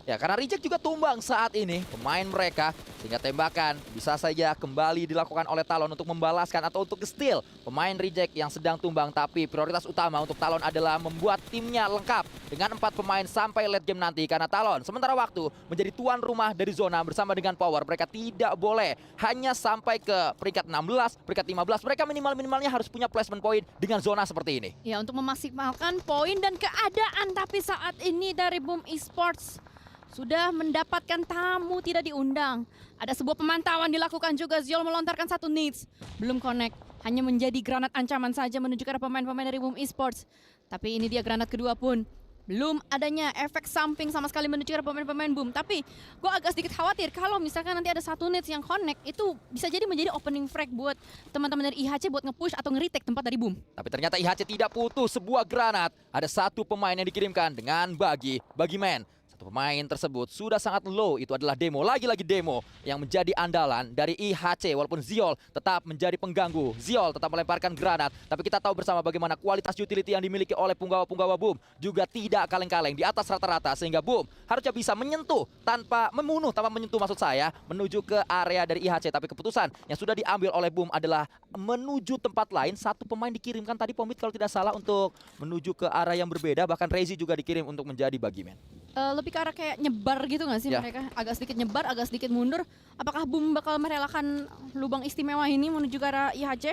Ya, karena reject juga tumbang saat ini pemain mereka, sehingga tembakan bisa saja kembali dilakukan oleh Talon untuk membalaskan atau untuk steal pemain reject yang sedang tumbang. Tapi prioritas utama untuk Talon adalah membuat timnya lengkap dengan 4 pemain sampai late game nanti, karena Talon sementara waktu menjadi tuan rumah dari zona bersama dengan Power. Mereka tidak boleh hanya sampai ke peringkat 16, peringkat 15. Mereka minimal-minimalnya harus punya placement point dengan zona seperti ini. Ya, untuk memaksimalkan poin dan keadaan. Tapi saat ini dari Boom Esports sudah mendapatkan tamu tidak diundang. Ada sebuah pemantauan dilakukan juga. Ziol melontarkan satu nades. Belum connect. Hanya menjadi granat ancaman saja menuju ke arah pemain-pemain dari Boom Esports. Tapi ini dia granat kedua pun. Belum adanya efek samping sama sekali menuju ke arah pemain-pemain Boom. Tapi gue agak sedikit khawatir kalau misalkan nanti ada satu nades yang connect. Itu bisa jadi menjadi opening frag buat teman-teman dari IHC buat nge-push atau nge-retake tempat dari Boom. Tapi ternyata IHC tidak putus sebuah granat. Ada satu pemain yang dikirimkan dengan bagi man. Satu pemain tersebut sudah sangat low, itu adalah Demo. Lagi-lagi Demo yang menjadi andalan dari IHC. Walaupun Ziol tetap menjadi pengganggu. Ziol tetap melemparkan granat. Tapi kita tahu bersama bagaimana kualitas utility yang dimiliki oleh punggawa-punggawa Boom juga tidak kaleng-kaleng, di atas rata-rata. Sehingga Boom harusnya bisa menyentuh tanpa menyentuh maksud saya, menuju ke area dari IHC. Tapi keputusan yang sudah diambil oleh Boom adalah menuju tempat lain. Satu pemain dikirimkan tadi Pomit kalau tidak salah untuk menuju ke arah yang berbeda. Bahkan Rezi juga dikirim untuk menjadi bagiman. Lebih ke arah kayak nyebar gitu nggak sih mereka? Agak sedikit nyebar, agak sedikit mundur. Apakah Boom bakal merelakan lubang istimewa ini menuju ke arah IHC?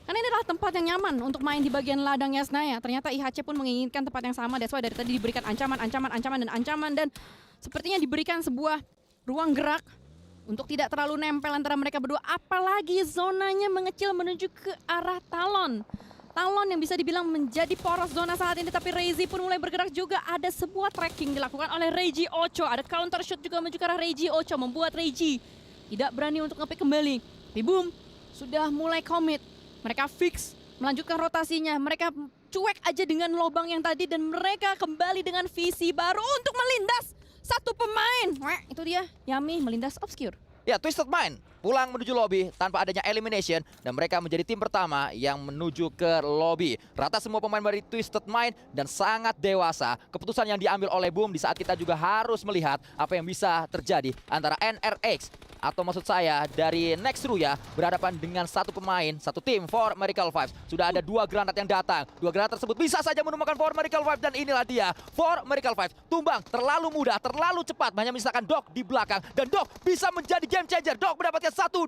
Karena ini adalah tempat yang nyaman untuk main di bagian ladang Yasnaya. Ternyata IHC pun menginginkan tempat yang sama. That's why dari tadi diberikan ancaman. Dan sepertinya diberikan sebuah ruang gerak untuk tidak terlalu nempel antara mereka berdua. Apalagi zonanya mengecil menuju ke arah Talon. Talon yang bisa dibilang menjadi poros zona saat ini, tapi Rezi pun mulai bergerak juga. Ada sebuah tracking dilakukan oleh Reggie Ocho. Ada counter shot juga menuju ke arah Reggie Ocho, membuat Reggie tidak berani untuk nge-pick kembali. Tapi Boom sudah mulai commit. Mereka fix melanjutkan rotasinya. Mereka cuek aja dengan lubang yang tadi dan mereka kembali dengan visi baru untuk melindas satu pemain. Wah, itu dia Yami melindas Obscure. Ya, Twisted Mind pulang menuju lobby tanpa adanya elimination, dan mereka menjadi tim pertama yang menuju ke lobby. Rata semua pemain dari Twisted Mind dan sangat dewasa. Keputusan yang diambil oleh Boom di saat kita juga harus melihat apa yang bisa terjadi antara NRX atau maksud saya dari Nextruya berhadapan dengan satu pemain, satu tim for Miracle Vibes. Sudah ada 2 granat yang datang. 2 granat tersebut bisa saja menumbangkan for Miracle Vibes, dan inilah dia for Miracle Vibes. Tumbang terlalu mudah, terlalu cepat, hanya menyisakan Dok di belakang, dan Dok bisa menjadi game changer. Dok mendapatkan 1, 2,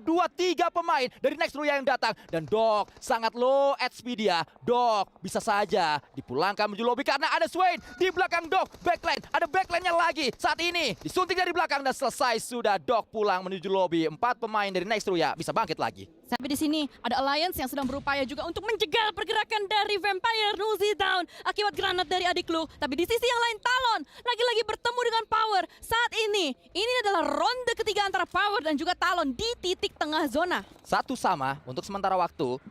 3 pemain dari Nextruya yang datang, dan Dok sangat low HP dia. Dok bisa saja dipulangkan menuju lobby karena ada Swain di belakang Dok. Backline, ada backline-nya lagi. Saat ini disunting dari belakang dan selesai sudah. Dok pulang menuju lobby. 4 pemain dari Nextruya bisa bangkit lagi. Sampai di sini ada Alliance yang sedang berupaya juga untuk menjegal pergerakan dari Vampire. Nuzi down akibat granat dari adik lu. Tapi di sisi yang lain Talon lagi-lagi bertemu dengan Power. Saat ini adalah ronde ketiga antara Power dan juga Talon di titik tengah zona. Satu sama untuk sementara waktu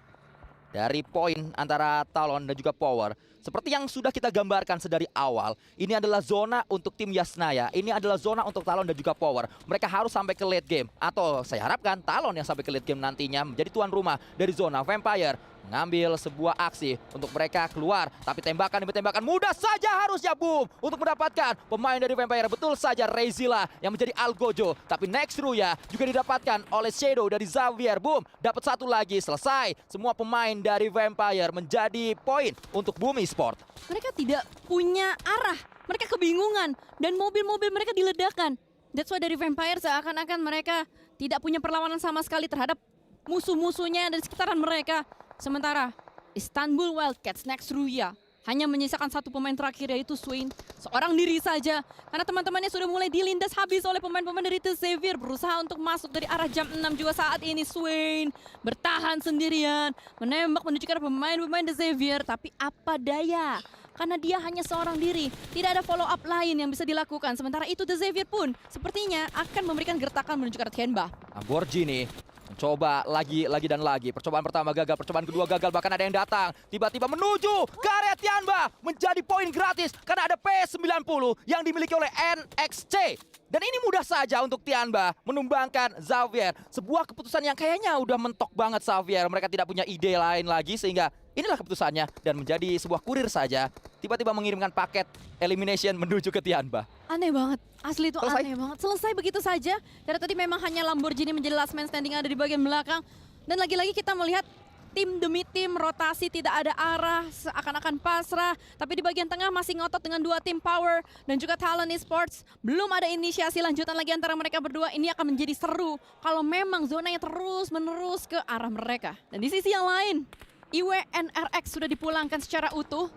dari poin antara Talon dan juga Power. Seperti yang sudah kita gambarkan sedari awal, ini adalah zona untuk tim Yasnaya. Ini adalah zona untuk Talon dan juga Power. Mereka harus sampai ke late game. Atau saya harapkan Talon yang sampai ke late game nantinya menjadi tuan rumah dari zona. Vampire mengambil sebuah aksi untuk mereka keluar. Tapi tembakan demi tembakan mudah saja harusnya Boom untuk mendapatkan pemain dari Vampire. Betul saja Rezila yang menjadi Algojo. Tapi Nextruya juga didapatkan oleh Shadow dari Xavier. Boom dapat satu lagi. Selesai. Semua pemain dari Vampire menjadi poin untuk Boom Esports. Mereka tidak punya arah. Mereka kebingungan. Dan mobil-mobil mereka diledakkan. That's why dari Vampire seakan-akan mereka tidak punya perlawanan sama sekali terhadap musuh-musuhnya dan sekitaran mereka. Sementara Istanbul Wildcats Nextruya hanya menyisakan satu pemain terakhir, yaitu Swain. Seorang diri saja, karena teman-temannya sudah mulai dilindas habis oleh pemain-pemain dari The Xavier. Berusaha untuk masuk dari arah jam 6 juga saat ini. Swain bertahan sendirian, menembak menuju ke arah pemain-pemain The Xavier. Tapi apa daya, karena dia hanya seorang diri, tidak ada follow up lain yang bisa dilakukan. Sementara itu The Xavier pun sepertinya akan memberikan gertakan menuju ke arah Tianba. Lamborghini mencoba lagi dan lagi. Percobaan pertama gagal, percobaan kedua gagal, bahkan ada yang datang tiba-tiba menuju ke area Tianba, menjadi poin gratis karena ada P90 yang dimiliki oleh NXC. Dan ini mudah saja untuk Tianba menumbangkan Xavier. Sebuah keputusan yang kayaknya udah mentok banget Xavier. Mereka tidak punya ide lain lagi, sehingga inilah keputusannya dan menjadi sebuah kurir saja. Tiba-tiba mengirimkan paket elimination menuju ke Tianba. Aneh banget, asli itu Selesai. aneh banget. Selesai begitu saja. Karena tadi memang hanya Lamborghini menjadi last man standing ada di bagian belakang. Dan lagi-lagi kita melihat tim demi tim, rotasi tidak ada arah, seakan-akan pasrah. Tapi di bagian tengah masih ngotot dengan dua tim Power dan juga Talon Esports. Belum ada inisiasi lanjutan lagi antara mereka berdua. Ini akan menjadi seru kalau memang zonanya terus-menerus ke arah mereka. Dan di sisi yang lain, IWNRX sudah dipulangkan secara utuh.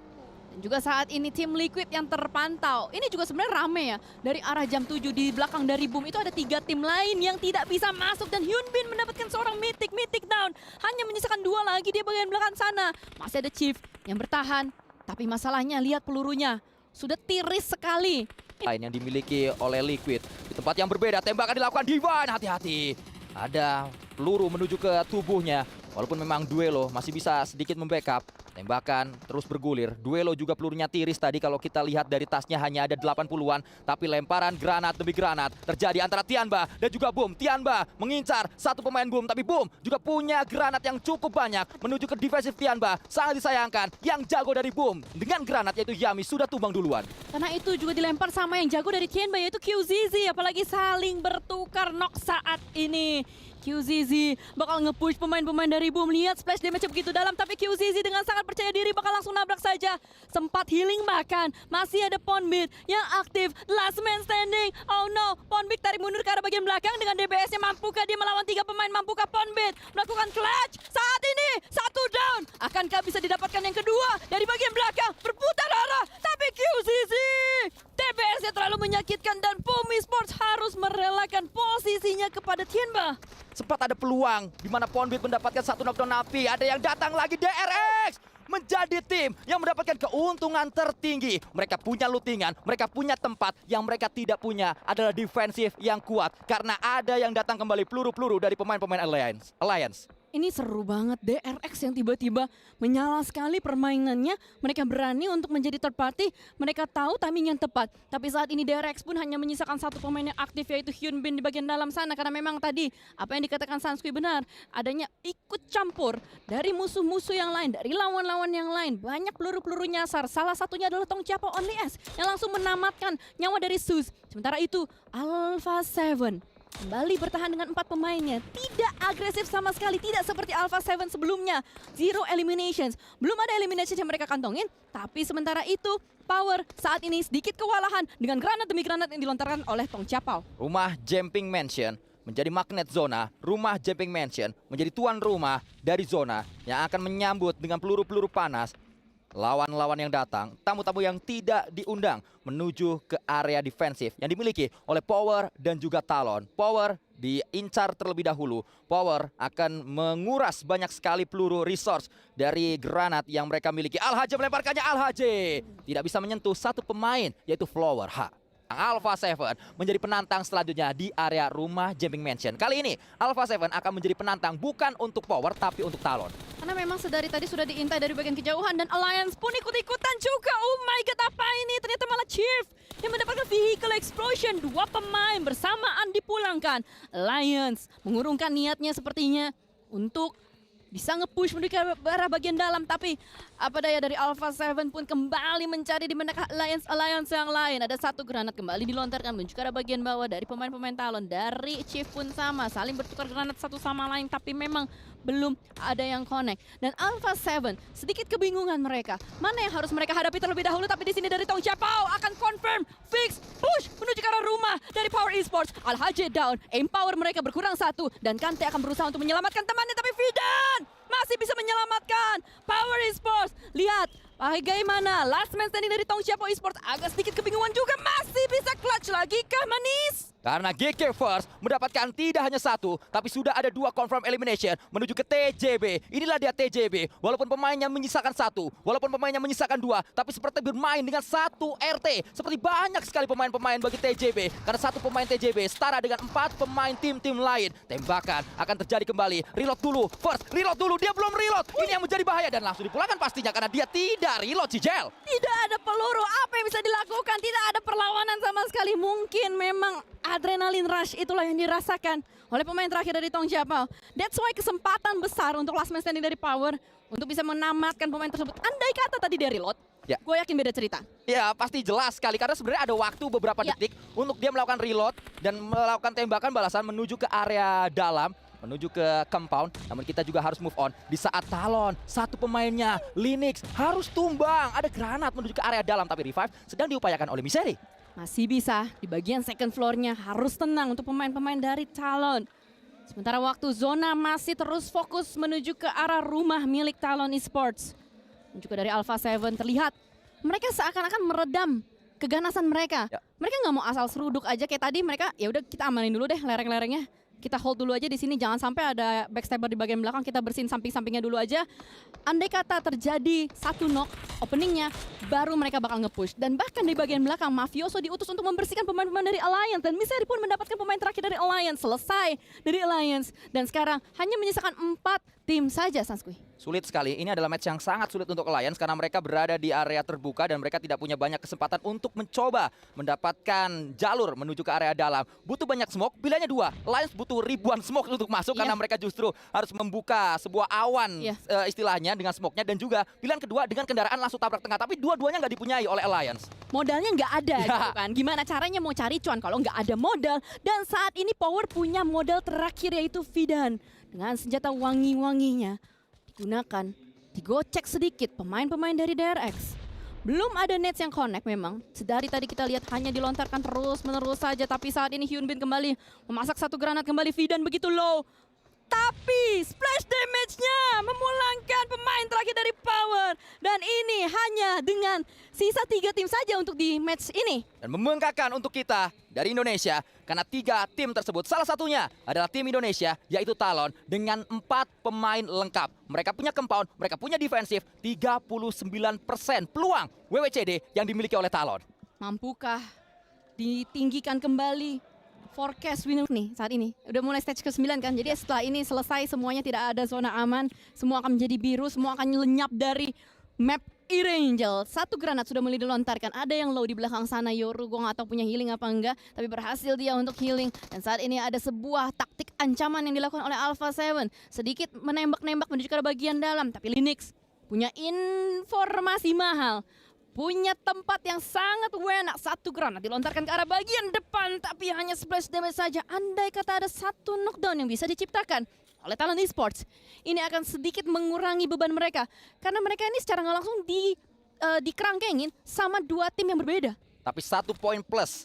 Dan juga saat ini tim Liquid yang terpantau. Ini juga sebenarnya rame ya. Dari arah jam 7 di belakang dari Boom itu ada 3 tim lain yang tidak bisa masuk. Dan Hyunbin mendapatkan seorang Mythic down. Hanya menyisakan 2 lagi di bagian belakang sana. Masih ada Chief yang bertahan. Tapi masalahnya lihat pelurunya. Sudah tiris sekali. Lain yang dimiliki oleh Liquid. Di tempat yang berbeda, tembakan dilakukan Divine. Hati-hati. Ada peluru menuju ke tubuhnya. Walaupun memang Duelo masih bisa sedikit membackup. Tembakan terus bergulir. Duelo juga pelurunya tiris tadi kalau kita lihat dari tasnya hanya ada 80-an. Tapi lemparan granat demi granat terjadi antara Tianba dan juga Boom. Tianba mengincar satu pemain Boom. Tapi Boom juga punya granat yang cukup banyak menuju ke defensif Tianba. Sangat disayangkan yang jago dari Boom dengan granat yaitu Yami sudah tumbang duluan. Karena itu juga dilempar sama yang jago dari Tianba yaitu QZZ. Apalagi saling bertukar knock saat ini. QZZ bakal nge-push pemain-pemain dari Boom. Lihat splash damage begitu dalam, tapi QZZ dengan sangat percaya diri bakal langsung nabrak saja. Sempat healing bahkan. Masih ada Ponbit yang aktif. Last man standing. Oh no, Ponbit tarik mundur ke arah bagian belakang dengan DBS-nya. Mampukah dia melawan 3 pemain? Mampukah Ponbit melakukan clutch? Saat ini, 1 down. Akankah bisa didapatkan yang kedua? Dari bagian belakang, berputar arah. Tapi QZZ DBS-nya terlalu menyakitkan dan Boom Esports harus merelakan posisinya kepada Tianba. Sempat ada peluang di mana Ponbit mendapatkan satu knockdown napi. Ada yang datang lagi, DRX menjadi tim yang mendapatkan keuntungan tertinggi. Mereka punya lootingan, mereka punya tempat. Yang mereka tidak punya adalah defensif yang kuat. Karena ada yang datang kembali peluru-peluru dari pemain-pemain Alliance. Ini seru banget, DRX yang tiba-tiba menyala sekali permainannya. Mereka berani untuk menjadi third party, mereka tahu timing yang tepat. Tapi saat ini DRX pun hanya menyisakan satu pemain yang aktif yaitu Hyunbin di bagian dalam sana. Karena memang tadi apa yang dikatakan Sanskui benar, adanya ikut campur dari musuh-musuh yang lain, dari lawan-lawan yang lain. Banyak peluru-peluru nyasar, salah satunya adalah Tong Chiapo Only S yang langsung menamatkan nyawa dari Sus. Sementara itu Alpha 7 kembali bertahan dengan 4 pemainnya. Tidak agresif sama sekali. Tidak seperti Alpha 7 sebelumnya. 0 eliminations. Belum ada eliminations yang mereka kantongin. Tapi sementara itu Power saat ini sedikit kewalahan dengan granat demi granat yang dilontarkan oleh Tong Chiapao. Rumah Jumping Mansion menjadi magnet zona. Rumah Jumping Mansion menjadi tuan rumah dari zona yang akan menyambut dengan peluru-peluru panas lawan-lawan yang datang, tamu-tamu yang tidak diundang menuju ke area defensif yang dimiliki oleh Power dan juga Talon. Power diincar terlebih dahulu. Power akan menguras banyak sekali peluru resource dari granat yang mereka miliki. Al-Haji melemparkannya, Al-Haji tidak bisa menyentuh satu pemain yaitu Flower H. Alpha 7 menjadi penantang selanjutnya di area rumah Jumping Mansion. Kali ini Alpha 7 akan menjadi penantang bukan untuk Power tapi untuk Talon. Karena memang sedari tadi sudah diintai dari bagian kejauhan dan Alliance pun ikut-ikutan juga. Oh my god, apa ini? Ternyata malah Chief yang mendapatkan vehicle explosion. 2 pemain bersamaan dipulangkan. Alliance mengurungkan niatnya sepertinya untuk bisa nge-push menuju ke arah bagian dalam. Tapi apa daya dari Alpha 7 pun kembali mencari di manakah Alliance yang lain. Ada 1 granat kembali dilontarkan menuju ke arah bagian bawah dari pemain-pemain Talon. Dari Chief pun sama, saling bertukar granat satu sama lain. Tapi memang belum ada yang connect. Dan Alpha 7 sedikit kebingungan mereka. Mana yang harus mereka hadapi terlebih dahulu. Tapi di sini dari Tong Chiapao akan confirm, fix, push menuju ke arah rumah dari Power Esports. Al-Haji down, aim power mereka berkurang 1. Dan Kante akan berusaha untuk menyelamatkan temannya. Tapi Fidan masih bisa menyelamatkan Power Esports. Lihat bagaimana last man standing dari Tong Chiapao Esports agak sedikit kebingungan juga. Masih bisa clutch lagi kah Manis? Karena GK First mendapatkan tidak hanya 1, tapi sudah ada 2 confirm elimination menuju ke TJB. Inilah dia TJB. Walaupun pemainnya menyisakan 1, walaupun pemainnya menyisakan 2, tapi seperti bermain dengan 1 RT. Seperti banyak sekali pemain-pemain bagi TJB. Karena 1 pemain TJB setara dengan 4 pemain tim-tim lain. Tembakan akan terjadi kembali. Reload dulu. First, reload dulu. Dia belum reload. Ini yang menjadi bahaya dan langsung dipulangkan pastinya karena dia tidak reload, Cijel. Tidak ada peluru. Apa yang bisa dilakukan? Tidak ada perlawanan sama sekali. Mungkin memang adrenalin rush itulah yang dirasakan oleh pemain terakhir dari Tong Xiaopao. That's why kesempatan besar untuk last man standing dari Power untuk bisa menamatkan pemain tersebut. Andai kata tadi dia reload, Ya. gue yakin beda cerita. Ya pasti jelas sekali karena sebenarnya ada waktu beberapa Ya. detik untuk dia melakukan reload dan melakukan tembakan balasan menuju ke area dalam, menuju ke compound. Namun kita juga harus move on di saat Talon, satu pemainnya Linux harus tumbang. Ada granat menuju ke area dalam tapi revive sedang diupayakan oleh Misery. Masih bisa di bagian second floor-nya, harus tenang untuk pemain-pemain dari Talon. Sementara waktu zona masih terus fokus menuju ke arah rumah milik Talon Esports. Dan juga dari Alpha 7 terlihat mereka seakan-akan meredam keganasan mereka. Ya. Mereka nggak mau asal seruduk aja kayak tadi, mereka ya udah kita amanin dulu deh lereng-lerengnya. Kita hold dulu aja di sini, jangan sampai ada backstabber di bagian belakang, kita bersihin samping-sampingnya dulu aja. Andai kata terjadi satu knock openingnya, baru mereka bakal nge-push. Dan bahkan di bagian belakang, Mafioso diutus untuk membersihkan pemain-pemain dari Alliance. Dan Misery pun mendapatkan pemain terakhir dari Alliance, selesai dari Alliance. Dan sekarang hanya menyisakan 4 tim saja, Sanskui. Sulit sekali, ini adalah match yang sangat sulit untuk Alliance karena mereka berada di area terbuka dan mereka tidak punya banyak kesempatan untuk mencoba mendapatkan jalur menuju ke area dalam. Butuh banyak smoke, pilihannya dua. Alliance butuh ribuan smoke untuk masuk karena mereka justru harus membuka sebuah awan istilahnya dengan smoke-nya. Dan juga pilihan kedua dengan kendaraan langsung tabrak tengah, tapi dua-duanya nggak dipunyai oleh Alliance. Modalnya nggak ada gitu kan. Gimana caranya mau cari cuan kalau nggak ada modal. Dan saat ini Power punya modal terakhir yaitu Vidan. Dengan senjata wangi-wanginya digunakan, digocek sedikit pemain-pemain dari DRX. Belum ada nets yang connect memang. Sedari tadi kita lihat hanya dilontarkan terus-menerus saja. Tapi saat ini Hyun Bin kembali memasak satu granat kembali. Vidan begitu low. Tapi splash damage-nya memulangkan pemain terakhir dari Power. Dan ini hanya dengan sisa 3 tim saja untuk di match ini. Dan membanggakan untuk kita dari Indonesia karena 3 tim tersebut salah satunya adalah tim Indonesia yaitu Talon dengan 4 pemain lengkap. Mereka punya compound, mereka punya defensif, 39% peluang WWCD yang dimiliki oleh Talon. Mampukah ditinggikan kembali forecast winner nih saat ini? Udah mulai stage ke-9 kan, jadi setelah ini selesai semuanya tidak ada zona aman, semua akan menjadi biru, semua akan lenyap dari map Erangel. Satu granat sudah mulai dilontarkan, ada yang low di belakang sana. Yoru gue gak tahu punya healing apa enggak, tapi berhasil dia untuk healing. Dan saat ini ada sebuah taktik ancaman yang dilakukan oleh Alpha 7, sedikit menembak-nembak menuju ke bagian dalam, tapi Linux punya informasi mahal, punya tempat yang sangat enak. Satu granat dilontarkan ke arah bagian depan, tapi hanya splash damage saja. Andai kata ada satu knockdown yang bisa diciptakan oleh Talon Esports, ini akan sedikit mengurangi beban mereka. Karena mereka ini secara nggak langsung dikerangkengin sama 2 tim yang berbeda. Tapi 1 poin plus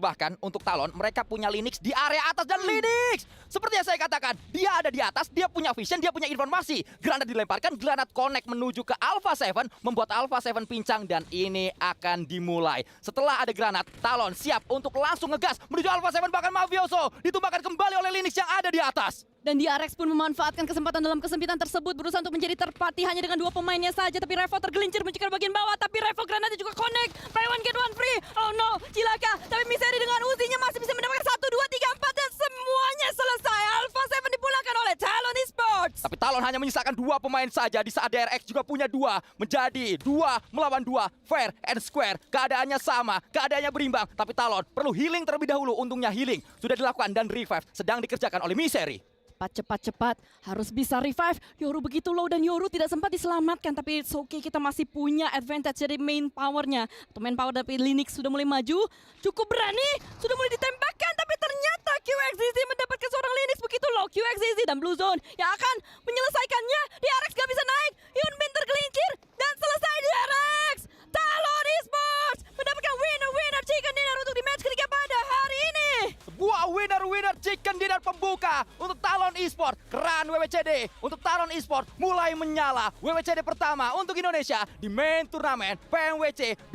bahkan untuk Talon, mereka punya Linux di area atas dan Linux seperti yang saya katakan, dia ada di atas, dia punya vision, dia punya informasi. Granat dilemparkan, granat connect menuju ke Alpha 7, membuat Alpha 7 pincang dan ini akan dimulai. Setelah ada granat, Talon siap untuk langsung ngegas menuju Alpha 7, bahkan Mafioso ditumbangkan kembali oleh Linux yang ada di atas. Dan DRX pun memanfaatkan kesempatan dalam kesempitan tersebut, berusaha untuk menjadi terpati hanya dengan 2 pemainnya saja. Tapi Revo tergelincir menuju ke bagian bawah, tapi Revo granatnya juga connect. Buy one get one free. Oh no, cilaka. Tapi Misery dengan uzinya masih bisa mendapatkan 1, 2, 3, 4 dan semuanya selesai. Alpha 7 dipulangkan oleh Talon Esports. Tapi Talon hanya menyisakan 2 pemain saja di saat DRX juga punya 2, menjadi 2 melawan 2, fair and square. Keadaannya sama, keadaannya berimbang, tapi Talon perlu healing terlebih dahulu. Untungnya healing sudah dilakukan dan revive sedang dikerjakan oleh Misery. Cepat, harus bisa revive. Yoru begitu low dan Yoru tidak sempat diselamatkan. Tapi it's okay, kita masih punya advantage dari main powernya. Atau main power dari Linux sudah mulai maju. Cukup berani, sudah mulai ditembakkan. Tapi ternyata QXZZ mendapatkan seorang Linux begitu low. QXZZ dan Blue Zone yang akan menyelesaikannya. DRX gak bisa naik, Hyun Bin tergelincir. Dan selesai DRX. Talon Esports mendapatkan winner chicken dinner untuk di match ketiga pada hari ini. Sebuah winner chicken dinner pembuka untuk Talon Esports. Keran WWCD untuk Talon Esports mulai menyala. WWCD pertama untuk Indonesia di main turnamen PMWC